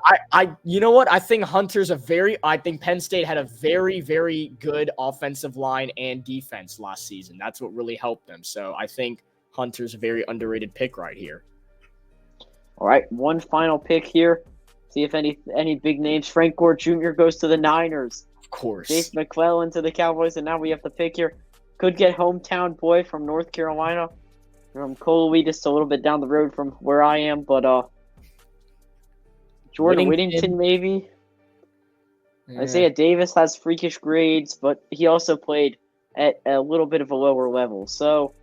You know what? I think I think Penn State had a very, very good offensive line and defense last season. That's what really helped them. So I think Hunter's a very underrated pick right here. All right, one final pick here. See if any big names. Frank Gore Jr. goes to the Niners. Of course. Chase McClellan to the Cowboys, and now we have the pick here. Could get hometown boy from North Carolina. From Coley, just a little bit down the road from where I am, but Jordan Whittington maybe. Yeah. Isaiah Davis has freakish grades, but he also played at a little bit of a lower level. So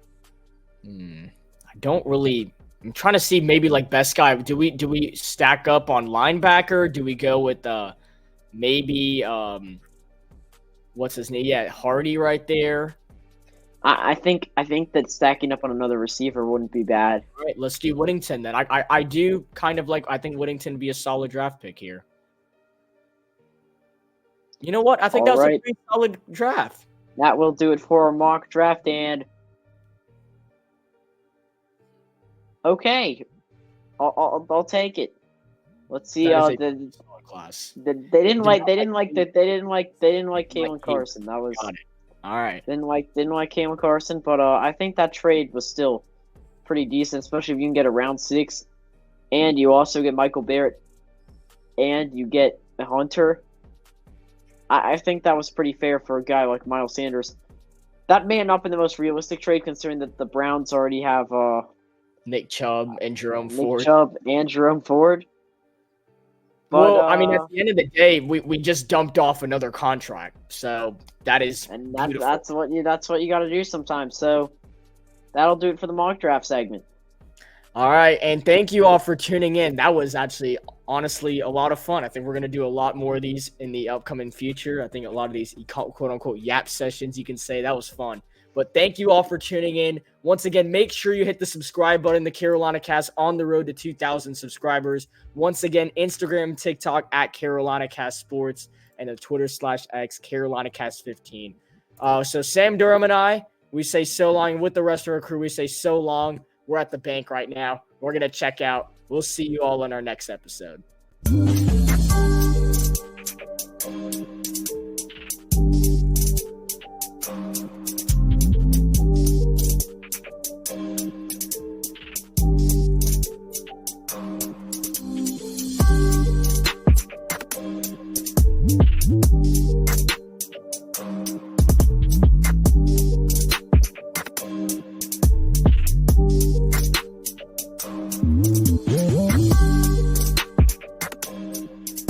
I'm trying to see maybe best guy. Do we stack up on linebacker? Do we go with maybe what's his name? Yeah, Hardy right there. I think that stacking up on another receiver wouldn't be bad. All right, let's do Whittington then. I do kind of I think Whittington would be a solid draft pick here. You know what? I think All that was a right. pretty solid draft. That will do it for our mock draft. And okay, I'll take it. Let's see. That is a The solid class. they didn't Did like not they didn't like that they didn't like Caitlin. Kalen Carson. That was Got it. All right. didn't like Kalen Carson, but I think that trade was still pretty decent, especially if you can get a round 6, and you also get Michael Barrett, and you get Hunter. I think that was pretty fair for a guy like Miles Sanders. That may not be the most realistic trade, considering that the Browns already have Nick Chubb and Jerome Nick Ford. Chubb and Jerome Ford. But, Well, I mean, at the end of the day, we just dumped off another contract, so that is and beautiful. that's what you got to do sometimes. So that'll do it for the mock draft segment. All right, and thank you all for tuning in. That was actually, honestly, a lot of fun. I think we're going to do a lot more of these in the upcoming future. I think a lot of these quote-unquote yap sessions, you can say, that was fun. But thank you all for tuning in. Once again, make sure you hit the subscribe button, the CarolinaCast, on the road to 2,000 subscribers. Once again, Instagram, TikTok, at CarolinaCast Sports, and the Twitter/X, CarolinaCast15. So Sam Durham and I, we say so long. With the rest of our crew, we say so long. We're at the bank right now. We're going to check out. We'll see you all in our next episode.